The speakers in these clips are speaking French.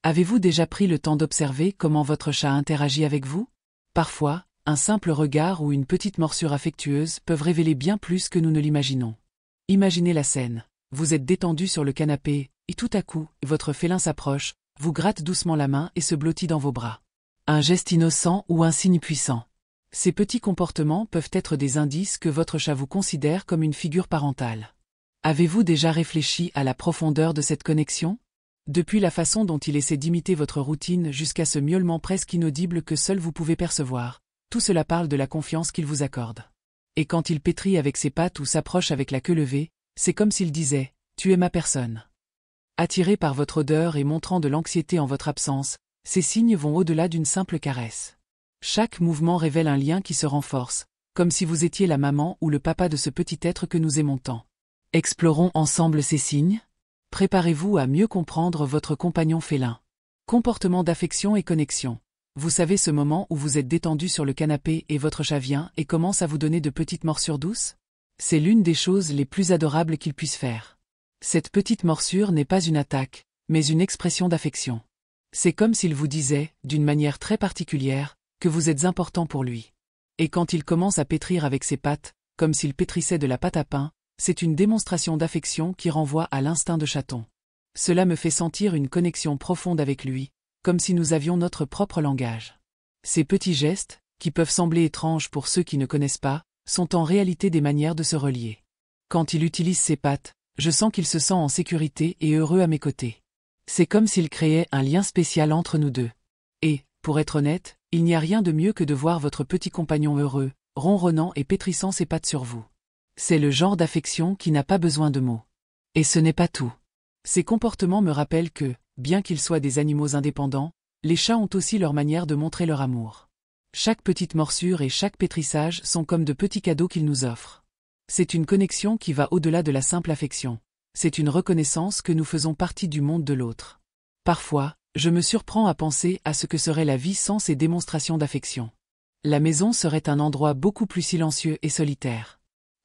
Avez-vous déjà pris le temps d'observer comment votre chat interagit avec vous? Parfois, un simple regard ou une petite morsure affectueuse peuvent révéler bien plus que nous ne l'imaginons. Imaginez la scène. Vous êtes détendu sur le canapé, et tout à coup, votre félin s'approche, vous gratte doucement la main et se blottit dans vos bras. Un geste innocent ou un signe puissant. Ces petits comportements peuvent être des indices que votre chat vous considère comme une figure parentale. Avez-vous déjà réfléchi à la profondeur de cette connexion? Depuis la façon dont il essaie d'imiter votre routine jusqu'à ce miaulement presque inaudible que seul vous pouvez percevoir, tout cela parle de la confiance qu'il vous accorde. Et quand il pétrit avec ses pattes ou s'approche avec la queue levée, c'est comme s'il disait « Tu es ma personne ». Attiré par votre odeur et montrant de l'anxiété en votre absence, ces signes vont au-delà d'une simple caresse. Chaque mouvement révèle un lien qui se renforce, comme si vous étiez la maman ou le papa de ce petit être que nous aimons tant. Explorons ensemble ces signes. Préparez-vous à mieux comprendre votre compagnon félin. Comportement d'affection et connexion. Vous savez ce moment où vous êtes détendu sur le canapé et votre chat vient et commence à vous donner de petites morsures douces? C'est l'une des choses les plus adorables qu'il puisse faire. Cette petite morsure n'est pas une attaque, mais une expression d'affection. C'est comme s'il vous disait, d'une manière très particulière, que vous êtes important pour lui. Et quand il commence à pétrir avec ses pattes, comme s'il pétrissait de la pâte à pain, c'est une démonstration d'affection qui renvoie à l'instinct de chaton. Cela me fait sentir une connexion profonde avec lui, comme si nous avions notre propre langage. Ces petits gestes, qui peuvent sembler étranges pour ceux qui ne connaissent pas, sont en réalité des manières de se relier. Quand il utilise ses pattes, je sens qu'il se sent en sécurité et heureux à mes côtés. C'est comme s'il créait un lien spécial entre nous deux. Et, pour être honnête, il n'y a rien de mieux que de voir votre petit compagnon heureux, ronronnant et pétrissant ses pattes sur vous. C'est le genre d'affection qui n'a pas besoin de mots. Et ce n'est pas tout. Ces comportements me rappellent que, bien qu'ils soient des animaux indépendants, les chats ont aussi leur manière de montrer leur amour. Chaque petite morsure et chaque pétrissage sont comme de petits cadeaux qu'ils nous offrent. C'est une connexion qui va au-delà de la simple affection. C'est une reconnaissance que nous faisons partie du monde de l'autre. Parfois, je me surprends à penser à ce que serait la vie sans ces démonstrations d'affection. La maison serait un endroit beaucoup plus silencieux et solitaire.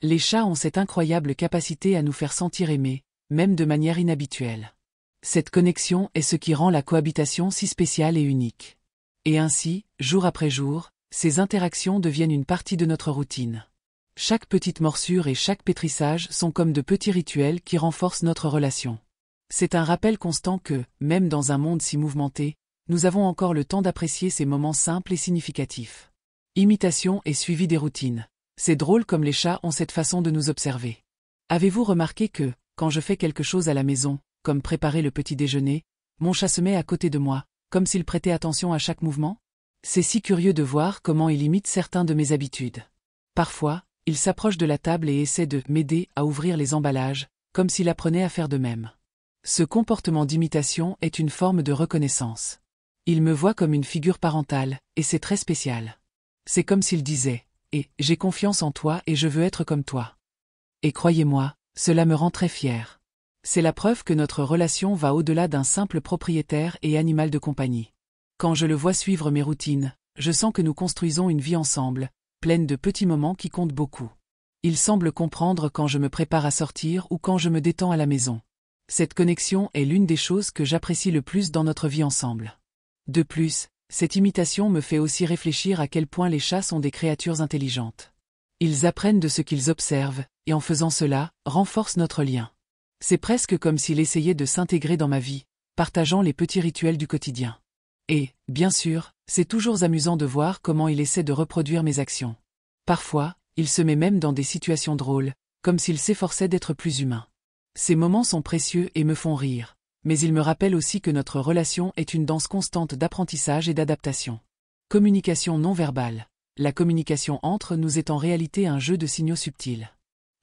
Les chats ont cette incroyable capacité à nous faire sentir aimés, même de manière inhabituelle. Cette connexion est ce qui rend la cohabitation si spéciale et unique. Et ainsi, jour après jour, ces interactions deviennent une partie de notre routine. Chaque petite morsure et chaque pétrissage sont comme de petits rituels qui renforcent notre relation. C'est un rappel constant que, même dans un monde si mouvementé, nous avons encore le temps d'apprécier ces moments simples et significatifs. Imitation et suivi des routines. C'est drôle comme les chats ont cette façon de nous observer. Avez-vous remarqué que, quand je fais quelque chose à la maison, comme préparer le petit déjeuner, mon chat se met à côté de moi, comme s'il prêtait attention à chaque mouvement? C'est si curieux de voir comment il imite certains de mes habitudes. Parfois, il s'approche de la table et essaie de m'aider à ouvrir les emballages, comme s'il apprenait à faire de même. Ce comportement d'imitation est une forme de reconnaissance. Il me voit comme une figure parentale, et c'est très spécial. C'est comme s'il disait « Et j'ai confiance en toi et je veux être comme toi ». Et croyez-moi, cela me rend très fier. C'est la preuve que notre relation va au-delà d'un simple propriétaire et animal de compagnie. Quand je le vois suivre mes routines, je sens que nous construisons une vie ensemble, pleine de petits moments qui comptent beaucoup. Il semble comprendre quand je me prépare à sortir ou quand je me détends à la maison. Cette connexion est l'une des choses que j'apprécie le plus dans notre vie ensemble. De plus, cette imitation me fait aussi réfléchir à quel point les chats sont des créatures intelligentes. Ils apprennent de ce qu'ils observent, et en faisant cela, renforcent notre lien. C'est presque comme s'il essayait de s'intégrer dans ma vie, partageant les petits rituels du quotidien. Et, bien sûr, c'est toujours amusant de voir comment il essaie de reproduire mes actions. Parfois, il se met même dans des situations drôles, comme s'il s'efforçait d'être plus humain. Ces moments sont précieux et me font rire, mais ils me rappellent aussi que notre relation est une danse constante d'apprentissage et d'adaptation. Communication non verbale. La communication entre nous est en réalité un jeu de signaux subtils.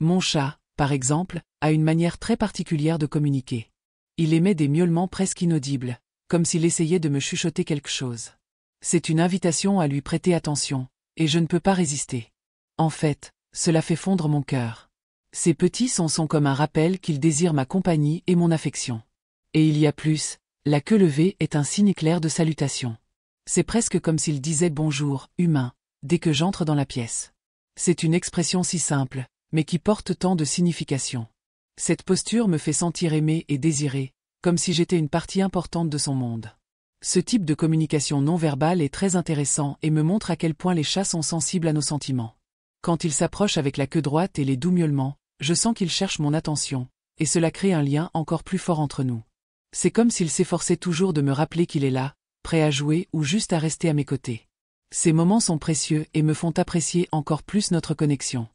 Mon chat, par exemple, a une manière très particulière de communiquer. Il émet des miaulements presque inaudibles, comme s'il essayait de me chuchoter quelque chose. C'est une invitation à lui prêter attention, et je ne peux pas résister. En fait, cela fait fondre mon cœur. Ces petits sons sont comme un rappel qu'il désire ma compagnie et mon affection. Et il y a plus, la queue levée est un signe clair de salutation. C'est presque comme s'il disait bonjour, humain, dès que j'entre dans la pièce. C'est une expression si simple, mais qui porte tant de signification. Cette posture me fait sentir aimé et désiré, comme si j'étais une partie importante de son monde. Ce type de communication non verbale est très intéressant et me montre à quel point les chats sont sensibles à nos sentiments. Quand ils s'approchent avec la queue droite et les doux miaulements, je sens qu'ils cherchent mon attention, et cela crée un lien encore plus fort entre nous. C'est comme s'il s'efforçait toujours de me rappeler qu'il est là, prêt à jouer ou juste à rester à mes côtés. Ces moments sont précieux et me font apprécier encore plus notre connexion.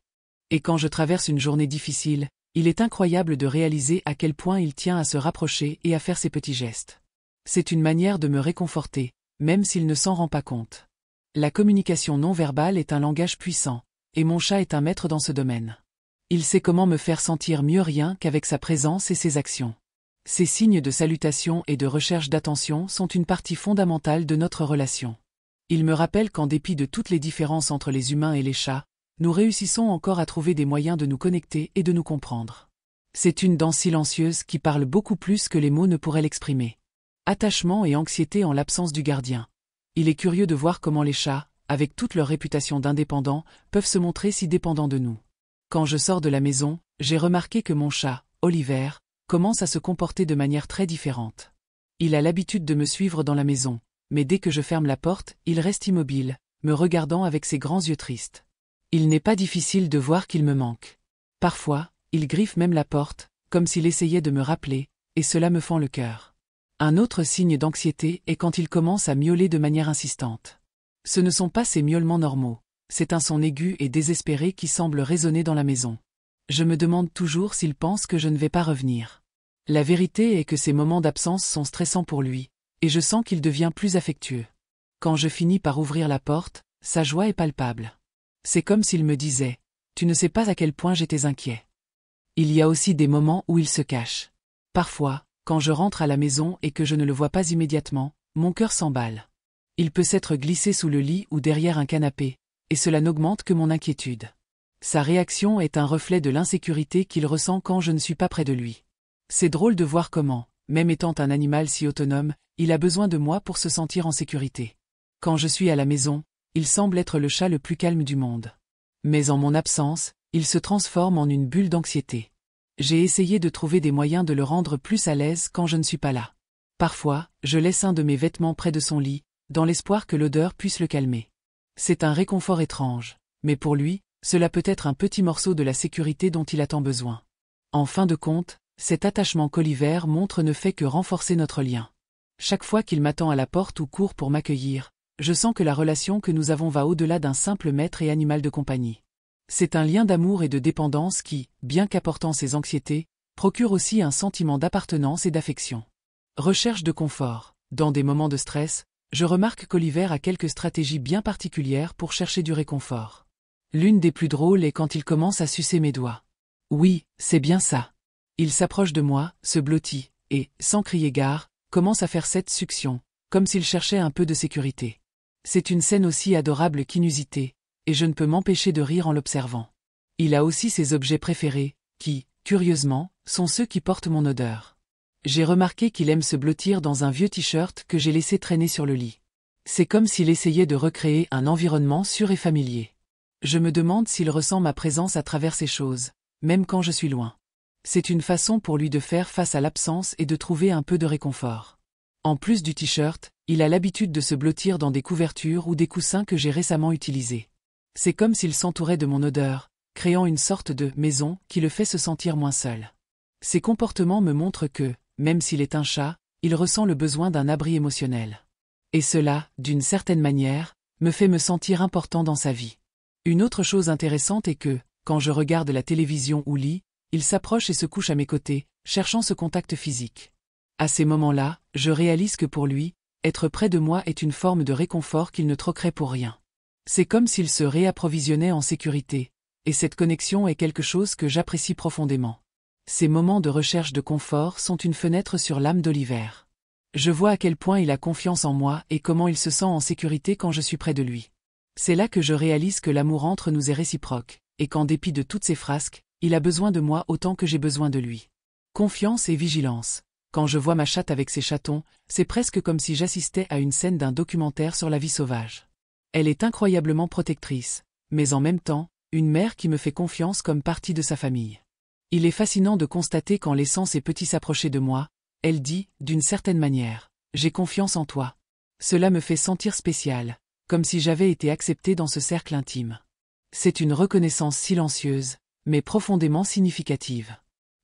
Et quand je traverse une journée difficile, il est incroyable de réaliser à quel point il tient à se rapprocher et à faire ces petits gestes. C'est une manière de me réconforter, même s'il ne s'en rend pas compte. La communication non verbale est un langage puissant, et mon chat est un maître dans ce domaine. Il sait comment me faire sentir mieux rien qu'avec sa présence et ses actions. Ces signes de salutation et de recherche d'attention sont une partie fondamentale de notre relation. Il me rappelle qu'en dépit de toutes les différences entre les humains et les chats, nous réussissons encore à trouver des moyens de nous connecter et de nous comprendre. C'est une danse silencieuse qui parle beaucoup plus que les mots ne pourraient l'exprimer. Attachement et anxiété en l'absence du gardien. Il est curieux de voir comment les chats, avec toute leur réputation d'indépendants, peuvent se montrer si dépendants de nous. Quand je sors de la maison, j'ai remarqué que mon chat, Oliver, commence à se comporter de manière très différente. Il a l'habitude de me suivre dans la maison, mais dès que je ferme la porte, il reste immobile, me regardant avec ses grands yeux tristes. Il n'est pas difficile de voir qu'il me manque. Parfois, il griffe même la porte, comme s'il essayait de me rappeler, et cela me fend le cœur. Un autre signe d'anxiété est quand il commence à miauler de manière insistante. Ce ne sont pas ces miaulements normaux, c'est un son aigu et désespéré qui semble résonner dans la maison. Je me demande toujours s'il pense que je ne vais pas revenir. La vérité est que ces moments d'absence sont stressants pour lui, et je sens qu'il devient plus affectueux. Quand je finis par ouvrir la porte, sa joie est palpable. C'est comme s'il me disait « Tu ne sais pas à quel point j'étais inquiet ». Il y a aussi des moments où il se cache. Parfois, quand je rentre à la maison et que je ne le vois pas immédiatement, mon cœur s'emballe. Il peut s'être glissé sous le lit ou derrière un canapé, et cela n'augmente que mon inquiétude. Sa réaction est un reflet de l'insécurité qu'il ressent quand je ne suis pas près de lui. C'est drôle de voir comment, même étant un animal si autonome, il a besoin de moi pour se sentir en sécurité. Quand je suis à la maison, il semble être le chat le plus calme du monde. Mais en mon absence, il se transforme en une bulle d'anxiété. J'ai essayé de trouver des moyens de le rendre plus à l'aise quand je ne suis pas là. Parfois, je laisse un de mes vêtements près de son lit, dans l'espoir que l'odeur puisse le calmer. C'est un réconfort étrange, mais pour lui, cela peut être un petit morceau de la sécurité dont il a tant besoin. En fin de compte, cet attachement qu'Oliver montre ne fait que renforcer notre lien. Chaque fois qu'il m'attend à la porte ou court pour m'accueillir, je sens que la relation que nous avons va au-delà d'un simple maître et animal de compagnie. C'est un lien d'amour et de dépendance qui, bien qu'apportant ses anxiétés, procure aussi un sentiment d'appartenance et d'affection. Recherche de confort. Dans des moments de stress, je remarque qu'Oliver a quelques stratégies bien particulières pour chercher du réconfort. L'une des plus drôles est quand il commence à sucer mes doigts. Oui, c'est bien ça. Il s'approche de moi, se blottit, et, sans crier gare, commence à faire cette succion, comme s'il cherchait un peu de sécurité. C'est une scène aussi adorable qu'inusitée, et je ne peux m'empêcher de rire en l'observant. Il a aussi ses objets préférés, qui, curieusement, sont ceux qui portent mon odeur. J'ai remarqué qu'il aime se blottir dans un vieux t-shirt que j'ai laissé traîner sur le lit. C'est comme s'il essayait de recréer un environnement sûr et familier. Je me demande s'il ressent ma présence à travers ces choses, même quand je suis loin. C'est une façon pour lui de faire face à l'absence et de trouver un peu de réconfort. En plus du t-shirt, il a l'habitude de se blottir dans des couvertures ou des coussins que j'ai récemment utilisés. C'est comme s'il s'entourait de mon odeur, créant une sorte de « maison » qui le fait se sentir moins seul. Ces comportements me montrent que, même s'il est un chat, il ressent le besoin d'un abri émotionnel. Et cela, d'une certaine manière, me fait me sentir important dans sa vie. Une autre chose intéressante est que, quand je regarde la télévision ou lis, il s'approche et se couche à mes côtés, cherchant ce contact physique. À ces moments-là, je réalise que pour lui, être près de moi est une forme de réconfort qu'il ne troquerait pour rien. C'est comme s'il se réapprovisionnait en sécurité, et cette connexion est quelque chose que j'apprécie profondément. Ces moments de recherche de confort sont une fenêtre sur l'âme d'Oliver. Je vois à quel point il a confiance en moi et comment il se sent en sécurité quand je suis près de lui. C'est là que je réalise que l'amour entre nous est réciproque, et qu'en dépit de toutes ces frasques, il a besoin de moi autant que j'ai besoin de lui. Confiance et vigilance. Quand je vois ma chatte avec ses chatons, c'est presque comme si j'assistais à une scène d'un documentaire sur la vie sauvage. Elle est incroyablement protectrice, mais en même temps, une mère qui me fait confiance comme partie de sa famille. Il est fascinant de constater qu'en laissant ses petits s'approcher de moi, elle dit, d'une certaine manière, j'ai confiance en toi. Cela me fait sentir spécial, comme si j'avais été accepté dans ce cercle intime. C'est une reconnaissance silencieuse, mais profondément significative.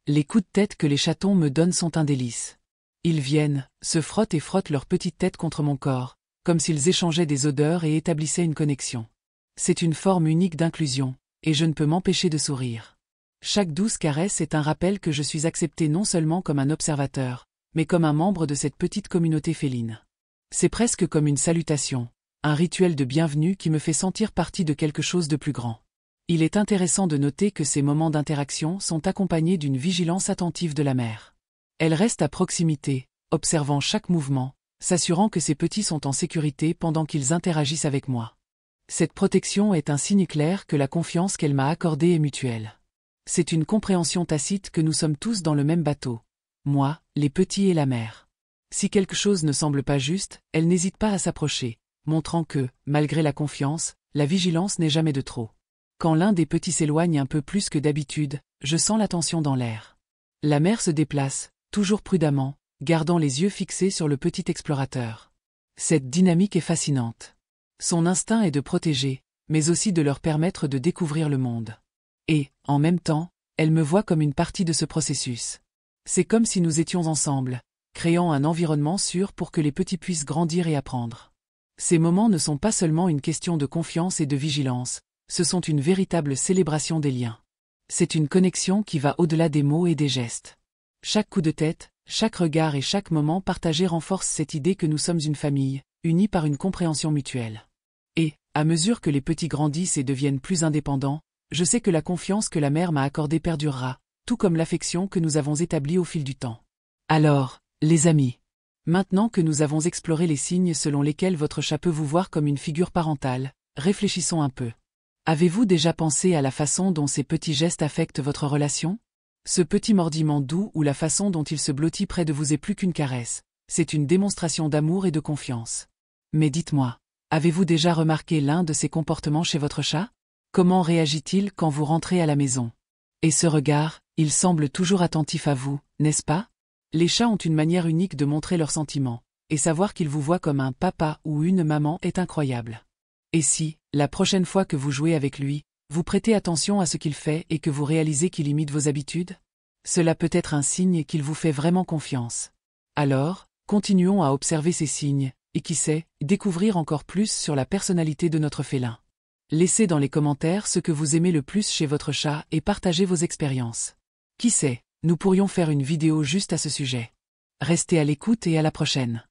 Les coups de tête que les chatons me donnent sont un délice. Ils viennent, se frottent et frottent leurs petites têtes contre mon corps, comme s'ils échangeaient des odeurs et établissaient une connexion. C'est une forme unique d'inclusion, et je ne peux m'empêcher de sourire. Chaque douce caresse est un rappel que je suis accepté non seulement comme un observateur, mais comme un membre de cette petite communauté féline. C'est presque comme une salutation, un rituel de bienvenue qui me fait sentir partie de quelque chose de plus grand. Il est intéressant de noter que ces moments d'interaction sont accompagnés d'une vigilance attentive de la mère. Elle reste à proximité, observant chaque mouvement, s'assurant que ses petits sont en sécurité pendant qu'ils interagissent avec moi. Cette protection est un signe clair que la confiance qu'elle m'a accordée est mutuelle. C'est une compréhension tacite que nous sommes tous dans le même bateau. Moi, les petits et la mère. Si quelque chose ne semble pas juste, elle n'hésite pas à s'approcher, montrant que, malgré la confiance, la vigilance n'est jamais de trop. Quand l'un des petits s'éloigne un peu plus que d'habitude, je sens la tension dans l'air. La mère se déplace, toujours prudemment, gardant les yeux fixés sur le petit explorateur. Cette dynamique est fascinante. Son instinct est de protéger, mais aussi de leur permettre de découvrir le monde. Et, en même temps, elle me voit comme une partie de ce processus. C'est comme si nous étions ensemble, créant un environnement sûr pour que les petits puissent grandir et apprendre. Ces moments ne sont pas seulement une question de confiance et de vigilance, ce sont une véritable célébration des liens. C'est une connexion qui va au-delà des mots et des gestes. Chaque coup de tête, chaque regard et chaque moment partagé renforce cette idée que nous sommes une famille, unie par une compréhension mutuelle. Et, à mesure que les petits grandissent et deviennent plus indépendants, je sais que la confiance que la mère m'a accordée perdurera, tout comme l'affection que nous avons établie au fil du temps. Alors, les amis, maintenant que nous avons exploré les signes selon lesquels votre chat peut vous voir comme une figure parentale, réfléchissons un peu. Avez-vous déjà pensé à la façon dont ces petits gestes affectent votre relation ? Ce petit mordiment doux ou la façon dont il se blottit près de vous est plus qu'une caresse, c'est une démonstration d'amour et de confiance. Mais dites-moi, avez-vous déjà remarqué l'un de ces comportements chez votre chat ? Comment réagit-il quand vous rentrez à la maison ? Et ce regard, il semble toujours attentif à vous, n'est-ce pas ? Les chats ont une manière unique de montrer leurs sentiments, et savoir qu'ils vous voient comme un papa ou une maman est incroyable. Et si, la prochaine fois que vous jouez avec lui, vous prêtez attention à ce qu'il fait et que vous réalisez qu'il imite vos habitudes ? Cela peut être un signe qu'il vous fait vraiment confiance. Alors, continuons à observer ces signes, et qui sait, découvrir encore plus sur la personnalité de notre félin. Laissez dans les commentaires ce que vous aimez le plus chez votre chat et partagez vos expériences. Qui sait, nous pourrions faire une vidéo juste à ce sujet. Restez à l'écoute et à la prochaine.